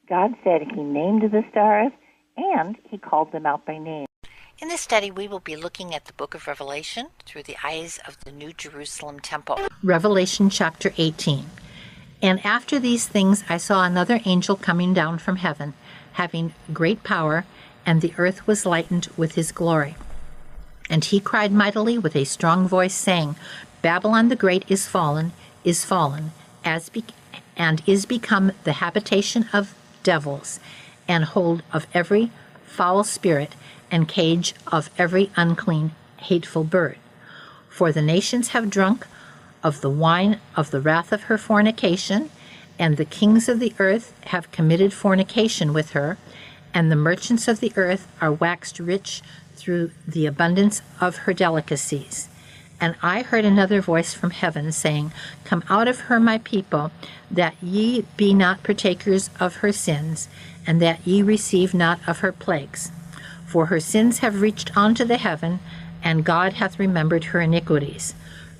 God said he named the stars, and he called them out by name. In this study, we will be looking at the book of Revelation through the eyes of the New Jerusalem temple. Revelation chapter 18. And after these things I saw another angel coming down from heaven, having great power, and the earth was lightened with his glory. And he cried mightily with a strong voice, saying, Babylon the great is fallen, and is become the habitation of devils, and hold of every foul spirit, and cage of every unclean, hateful bird. For the nations have drunk of the wine of the wrath of her fornication, and the kings of the earth have committed fornication with her, and the merchants of the earth are waxed rich through the abundance of her delicacies. And I heard another voice from heaven, saying, Come out of her, my people, that ye be not partakers of her sins, and that ye receive not of her plagues. For her sins have reached unto the heaven, and God hath remembered her iniquities.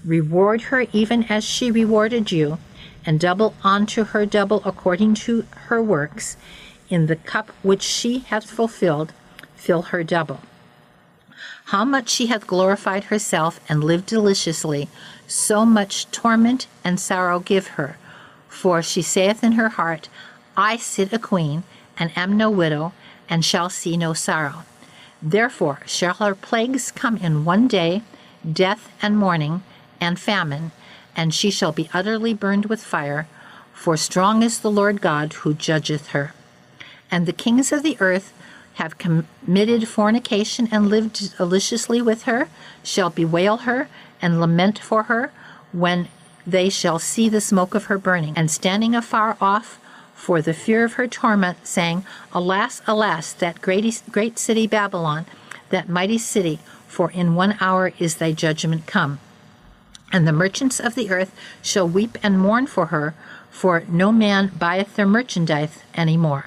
Reward her even as she rewarded you, and double unto her double according to her works. In the cup which she hath fulfilled, fill her double. How much she hath glorified herself and lived deliciously, so much torment and sorrow give her. For she saith in her heart, I sit a queen, and am no widow, and shall see no sorrow. Therefore shall her plagues come in one day, death and mourning, and famine, and she shall be utterly burned with fire, for strong is the Lord God who judgeth her. And the kings of the earth have committed fornication and lived deliciously with her, shall bewail her and lament for her, when they shall see the smoke of her burning, and standing afar off for the fear of her torment, saying, Alas, alas, that great city Babylon, that mighty city, for in 1 hour is thy judgment come. And the merchants of the earth shall weep and mourn for her, for no man buyeth their merchandise any more.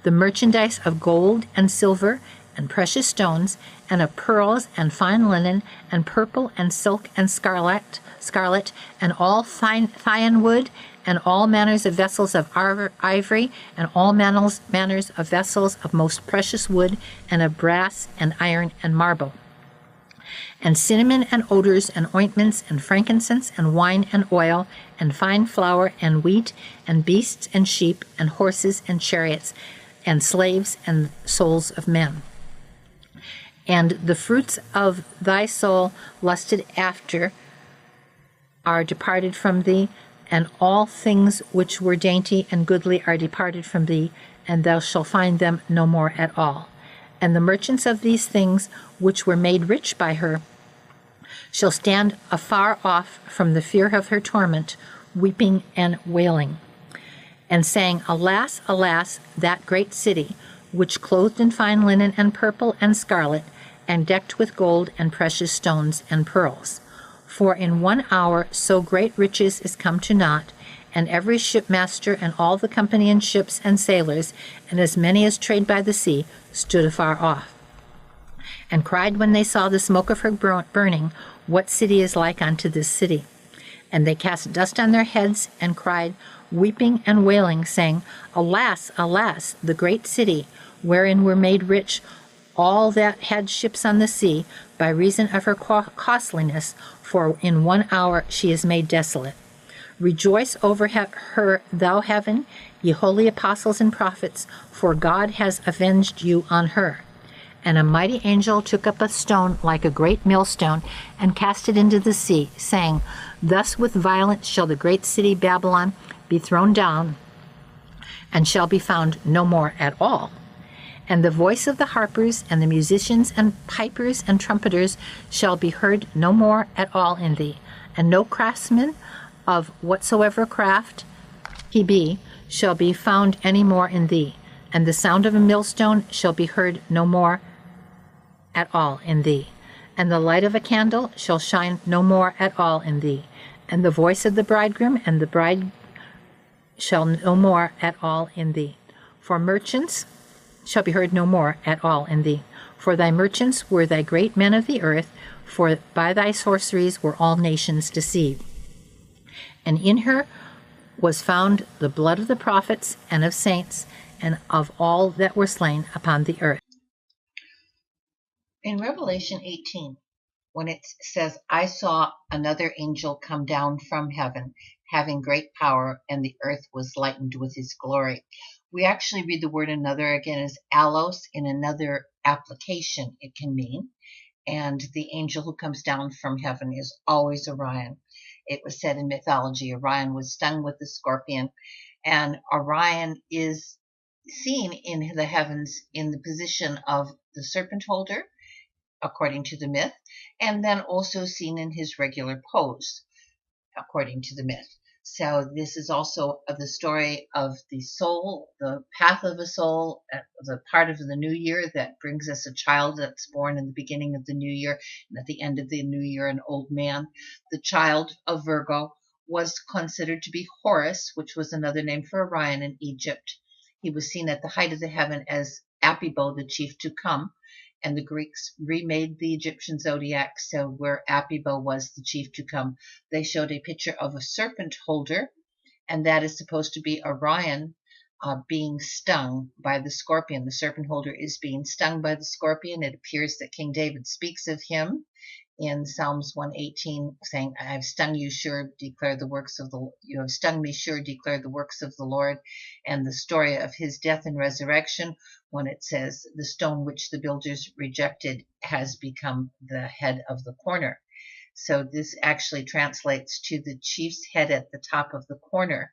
The merchandise of gold and silver and precious stones, and of pearls and fine linen, and purple and silk and scarlet, and all fine wood, and all manners of vessels of ivory, and all manners of vessels of most precious wood, and of brass and iron and marble, and cinnamon and odors and ointments and frankincense and wine and oil, and fine flour and wheat, and beasts and sheep, and horses and chariots, and slaves and souls of men. And the fruits of thy soul lusted after are departed from thee, and all things which were dainty and goodly are departed from thee, and thou shalt find them no more at all. And the merchants of these things which were made rich by her shall stand afar off from the fear of her torment, weeping and wailing, and saying, Alas, alas, that great city, which clothed in fine linen and purple and scarlet, and decked with gold and precious stones and pearls. For in 1 hour so great riches is come to naught, and every shipmaster and all the company in ships and sailors, and as many as trade by the sea, stood afar off, and cried when they saw the smoke of her burning, What city is like unto this city? And they cast dust on their heads, and cried, weeping and wailing, saying, Alas, alas, the great city, wherein were made rich all that had ships on the sea, by reason of her costliness, for in 1 hour she is made desolate. Rejoice over her, thou heaven, ye holy apostles and prophets, for God has avenged you on her. And a mighty angel took up a stone like a great millstone, and cast it into the sea, saying, Thus with violence shall the great city Babylon be thrown down, and shall be found no more at all. And the voice of the harpers, and the musicians, and pipers, and trumpeters shall be heard no more at all in thee, and no craftsman of whatsoever craft he be shall be found any more in thee, and the sound of a millstone shall be heard no more at all in thee, and the light of a candle shall shine no more at all in thee, and the voice of the bridegroom and the bride shall no more at all in thee. For merchants shall be heard no more at all in thee. For thy merchants were thy great men of the earth, for by thy sorceries were all nations deceived. And in her was found the blood of the prophets and of saints and of all that were slain upon the earth. In Revelation 18, when it says, I saw another angel come down from heaven, having great power, and the earth was lightened with his glory. We actually read the word another again as allos in another application it can mean. And the angel who comes down from heaven is always Orion. It was said in mythology, Orion was stung with the scorpion, and Orion is seen in the heavens in the position of the serpent holder, according to the myth, and then also seen in his regular pose, according to the myth. So this is also the story of the soul, the path of a soul, the part of the new year that brings us a child that's born in the beginning of the new year, and at the end of the new year, an old man. The child of Virgo was considered to be Horus, which was another name for Orion in Egypt. He was seen at the height of the heaven as Apibo, the chief to come, and the Greeks remade the Egyptian zodiac, so where Apibo was the chief to come, they showed a picture of a serpent holder, and that is supposed to be Orion being stung by the scorpion. The serpent holder is being stung by the scorpion. It appears that King David speaks of him in Psalms 118, saying, I have stung you, sure, declare the works of the, you have stung me, sure, declare the works of the Lord. And the story of his death and resurrection, when it says, the stone which the builders rejected has become the head of the corner. So this actually translates to the chief's head at the top of the corner,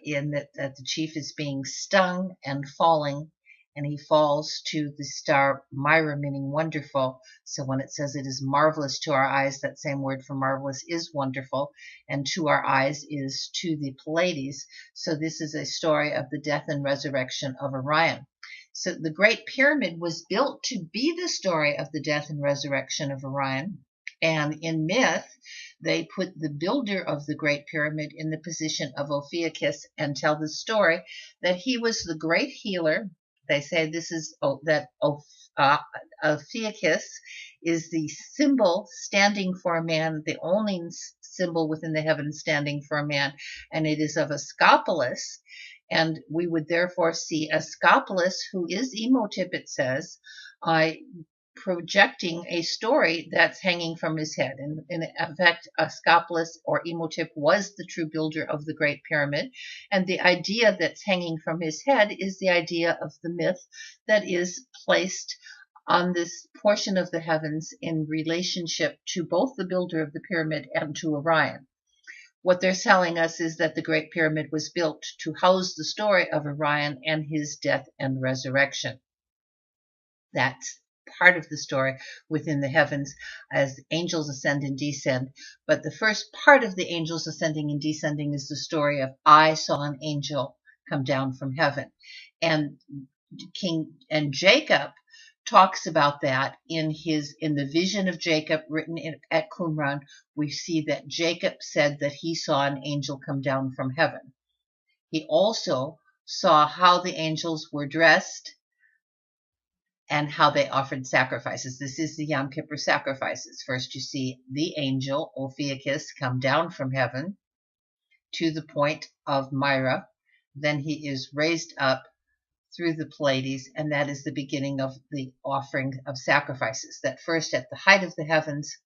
in that the chief is being stung and falling, and he falls to the star Myra, meaning wonderful. So when it says it is marvelous to our eyes, that same word for marvelous is wonderful, and to our eyes is to the Pleiades. So this is a story of the death and resurrection of Orion. So the Great Pyramid was built to be the story of the death and resurrection of Orion. And in myth, they put the builder of the Great Pyramid in the position of Ophiuchus and tell the story that he was the great healer. They say this is that Ophiuchus is the symbol standing for a man, the only symbol within the heavens standing for a man, and it is of Asclepius. And we would therefore see Asclepius, who is Imhotep, it says, projecting a story that's hanging from his head. And in effect, Asclepius or Imhotep was the true builder of the Great Pyramid. And the idea that's hanging from his head is the idea of the myth that is placed on this portion of the heavens in relationship to both the builder of the pyramid and to Orion. What they're telling us is that the Great Pyramid was built to house the story of Orion and his death and resurrection. That's part of the story within the heavens as angels ascend and descend. But the first part of the angels ascending and descending is the story of I saw an angel come down from heaven. And Jacob talks about that in the vision of Jacob written at Qumran. We see that Jacob said that he saw an angel come down from heaven. He also saw how the angels were dressed and how they offered sacrifices. This is the Yom Kippur sacrifices. First, you see the angel, Ophiuchus, come down from heaven to the point of Myra. Then he is raised up through the Pleiades, and that is the beginning of the offering of sacrifices. That first, at the height of the heavens,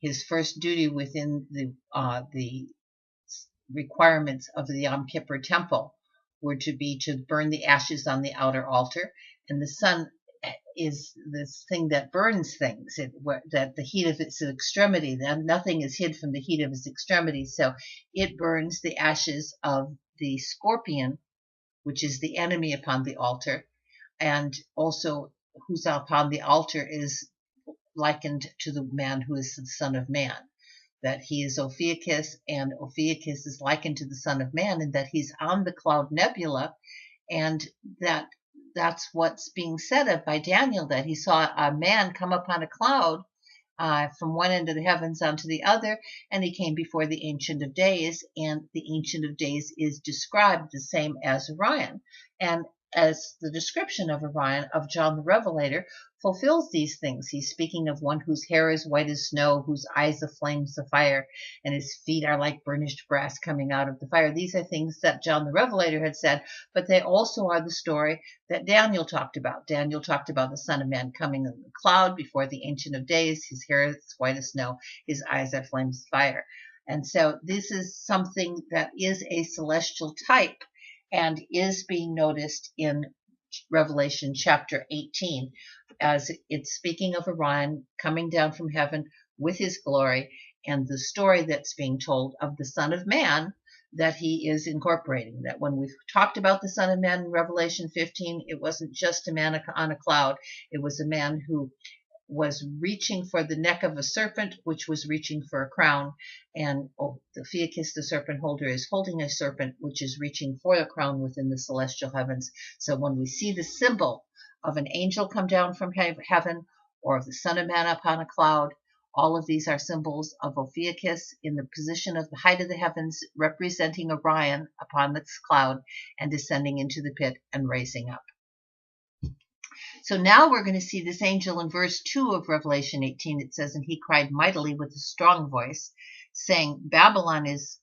his first duty within the requirements of the Yom Kippur temple were to be to burn the ashes on the outer altar. And the sun is this thing that burns things, that the heat of its extremity, then nothing is hid from the heat of its extremity. So it burns the ashes of the scorpion, which is the enemy upon the altar, and also who's upon the altar is likened to the man who is the Son of Man, that he is Ophiuchus, and Ophiuchus is likened to the Son of Man in that he's on the cloud nebula, and that's what's being said of by Daniel, that he saw a man come upon a cloud from one end of the heavens onto the other, and he came before the Ancient of Days, and the Ancient of Days is described the same as Orion. And as the description of Orion of John the Revelator fulfills these things. He's speaking of one whose hair is white as snow, whose eyes are flames of fire, and his feet are like burnished brass coming out of the fire. These are things that John the Revelator had said, but they also are the story that Daniel talked about. Daniel talked about the Son of Man coming in the cloud before the Ancient of Days. His hair is white as snow, his eyes are flames of fire. And so this is something that is a celestial type and is being noticed in Revelation chapter 18, as it's speaking of Orion coming down from heaven with his glory, and the story that's being told of the Son of Man that he is incorporating. That when we've talked about the Son of Man in Revelation 15, it wasn't just a man on a cloud, it was a man who was reaching for the neck of a serpent, which was reaching for a crown, and the Theakis, the serpent holder, is holding a serpent, which is reaching for a crown within the celestial heavens. So when we see the symbol of an angel come down from heaven, or of the Son of Man upon a cloud, all of these are symbols of Ophiuchus in the position of the height of the heavens, representing Orion upon this cloud and descending into the pit and raising up. So now we're going to see this angel in verse 2 of Revelation 18. It says, "And he cried mightily with a strong voice, saying, Babylon is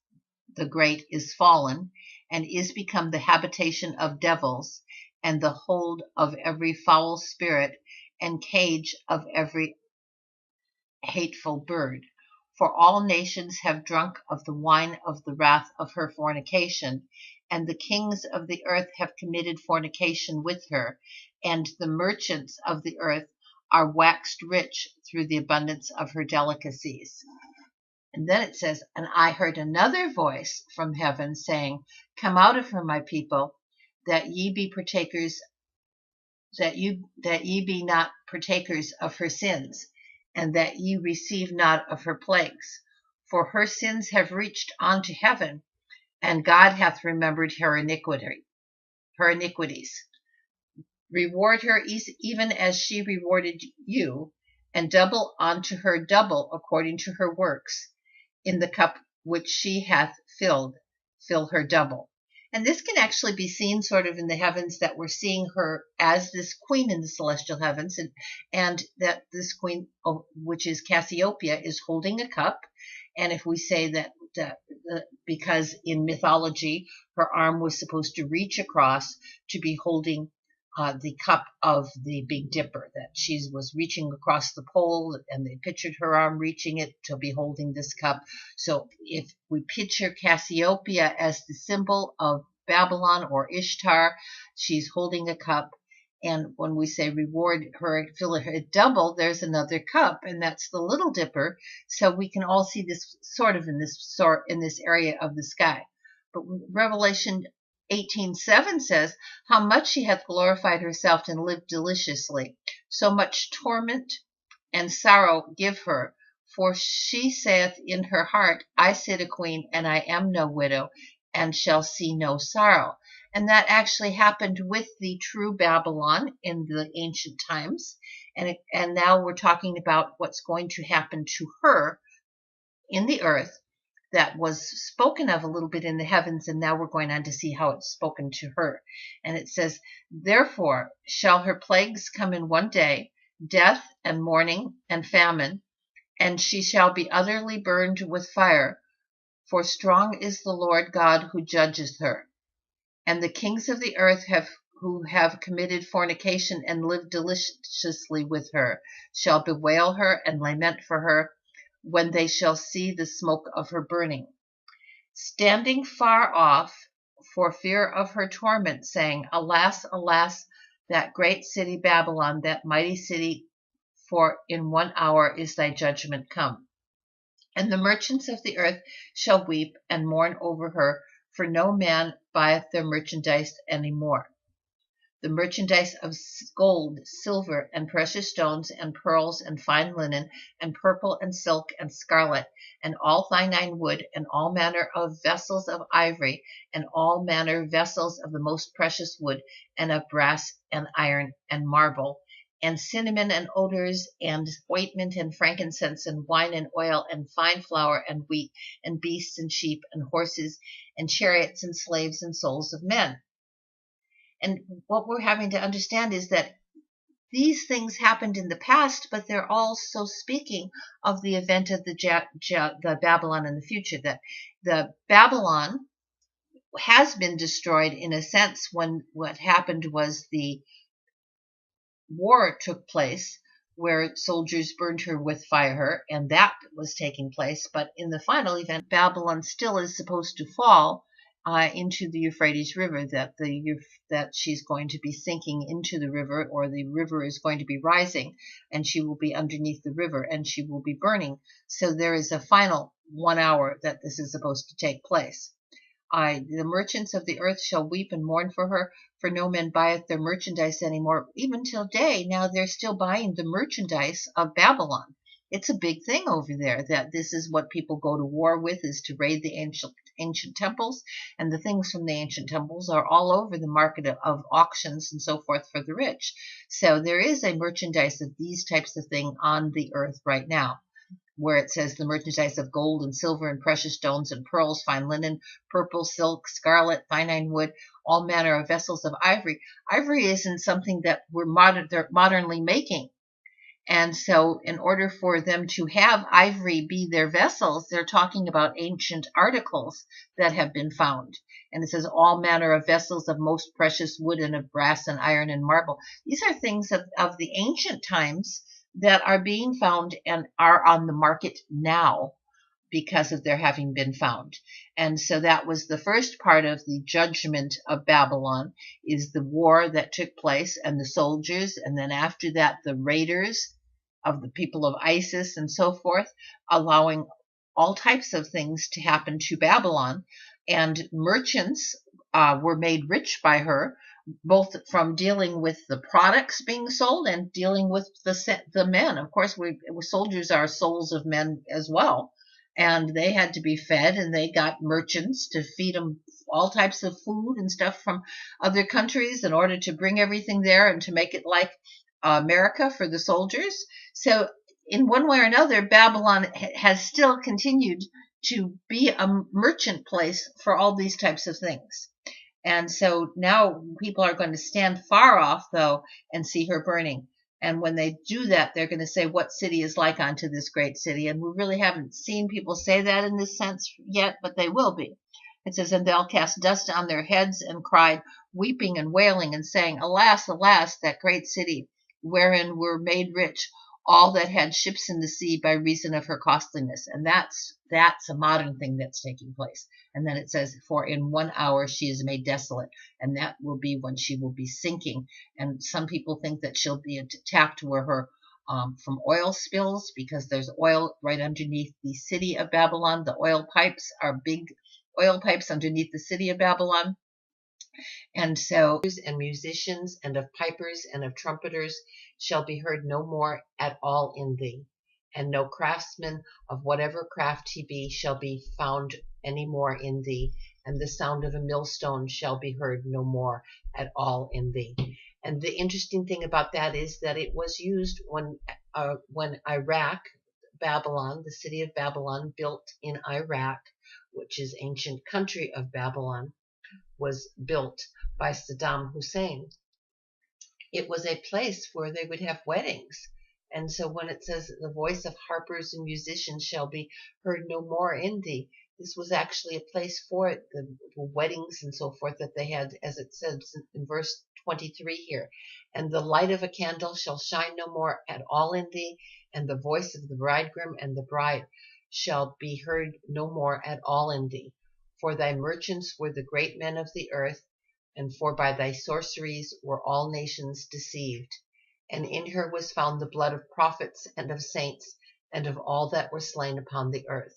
the great is fallen, and is become the habitation of devils, and the hold of every foul spirit, and cage of every hateful bird. For all nations have drunk of the wine of the wrath of her fornication, and the kings of the earth have committed fornication with her, and the merchants of the earth are waxed rich through the abundance of her delicacies." And then it says, "And I heard another voice from heaven saying, Come out of her, my people, that ye be partakers, that ye be not partakers of her sins, and that ye receive not of her plagues. For her sins have reached unto heaven, and God hath remembered her iniquities. Reward her even as she rewarded you, and double unto her double according to her works. In the cup which she hath filled, fill her double." And this can actually be seen sort of in the heavens, that we're seeing her as this queen in the celestial heavens, and that this queen, which is Cassiopeia, is holding a cup. And if we say that because in mythology her arm was supposed to reach across to be holding the cup of the Big Dipper, that she was reaching across the pole, and they pictured her arm reaching it to be holding this cup. So if we picture Cassiopeia as the symbol of Babylon or Ishtar, she's holding a cup. And when we say reward her, fill her double, there's another cup, and that's the Little Dipper. So we can all see this sort of in this area of the sky. But Revelation 18:7 says, "How much she hath glorified herself and lived deliciously. So much torment and sorrow give her. For she saith in her heart, I sit a queen, and I am no widow, and shall see no sorrow." And that actually happened with the true Babylon in the ancient times. And now we're talking about what's going to happen to her in the earth, that was spoken of a little bit in the heavens, and now we're going on to see how it's spoken to her. And it says, "Therefore shall her plagues come in one day, death and mourning and famine, and she shall be utterly burned with fire, for strong is the Lord God who judgeth her. And the kings of the earth who have committed fornication and lived deliciously with her shall bewail her and lament for her, when they shall see the smoke of her burning, standing far off for fear of her torment, saying, Alas, alas, that great city Babylon, that mighty city, for in 1 hour is thy judgment come. And the merchants of the earth shall weep and mourn over her, for no man buyeth their merchandise any more. The merchandise of gold, silver, and precious stones, and pearls, and fine linen, and purple, and silk, and scarlet, and all thine wood, and all manner of vessels of ivory, and all manner vessels of the most precious wood, and of brass, and iron, and marble, and cinnamon, and odors, and ointment, and frankincense, and wine, and oil, and fine flour, and wheat, and beasts, and sheep, and horses, and chariots, and slaves, and souls of men. And what we're having to understand is that these things happened in the past, but they're also speaking of the event of the Babylon in the future. That the Babylon has been destroyed in a sense when what happened was the war took place where soldiers burned her with fire, and that was taking place. But in the final event, Babylon still is supposed to fall into the Euphrates River. That she's going to be sinking into the river, or the river is going to be rising, and she will be underneath the river, and she will be burning. So there is a final 1 hour that this is supposed to take place. The merchants of the earth shall weep and mourn for her, for no man buyeth their merchandise anymore. Even till day, now they're still buying the merchandise of Babylon. It's a big thing over there that this is what people go to war with, is to raid the ancient temples, and the things from the ancient temples are all over the market of auctions and so forth for the rich. So there is a merchandise of these types of thing on the earth right now, where it says the merchandise of gold and silver and precious stones and pearls, fine linen, purple, silk, scarlet, fine wood, all manner of vessels of ivory. Ivory isn't something that they're modernly making. And so in order for them to have ivory be their vessels, they're talking about ancient articles that have been found. And it says all manner of vessels of most precious wood and of brass and iron and marble. These are things of the ancient times that are being found and are on the market now because of their having been found. And so that was the first part of the judgment of Babylon, is the war that took place and the soldiers, and then after that the raiders of the people of Isis and so forth, allowing all types of things to happen to Babylon. And merchants were made rich by her, both from dealing with the products being sold and dealing with the men. Of course, soldiers are souls of men as well, and they had to be fed, and they got merchants to feed them all types of food and stuff from other countries in order to bring everything there and to make it like America for the soldiers. So in one way or another, Babylon has still continued to be a merchant place for all these types of things. And so now people are going to stand far off, though, and see her burning. And when they do that, they're going to say, what city is like unto this great city? And we really haven't seen people say that in this sense yet, but they will be. It says, and they'll cast dust on their heads and cry, weeping and wailing and saying, alas, alas, that great city, wherein were made rich all that had ships in the sea by reason of her costliness. And that's a modern thing that's taking place. And then it says, for in 1 hour she is made desolate, and that will be when she will be sinking. And some people think that she'll be attacked where her from oil spills, because there's oil right underneath the city of Babylon. The oil pipes are big oil pipes underneath the city of Babylon. And so, and musicians, and of pipers, and of trumpeters shall be heard no more at all in thee. And no craftsman of whatever craft he be shall be found any more in thee. And the sound of a millstone shall be heard no more at all in thee. And the interesting thing about that is that it was used when Iraq, Babylon, the city of Babylon, built in Iraq, which is ancient country of Babylon, was built by Saddam Hussein. It was a place where they would have weddings. And so when it says the voice of harpers and musicians shall be heard no more in thee, this was actually a place for it, the weddings and so forth that they had, as it says in verse 23 here. And the light of a candle shall shine no more at all in thee, and the voice of the bridegroom and the bride shall be heard no more at all in thee. For thy merchants were the great men of the earth, and for by thy sorceries were all nations deceived. And in her was found the blood of prophets and of saints and of all that were slain upon the earth.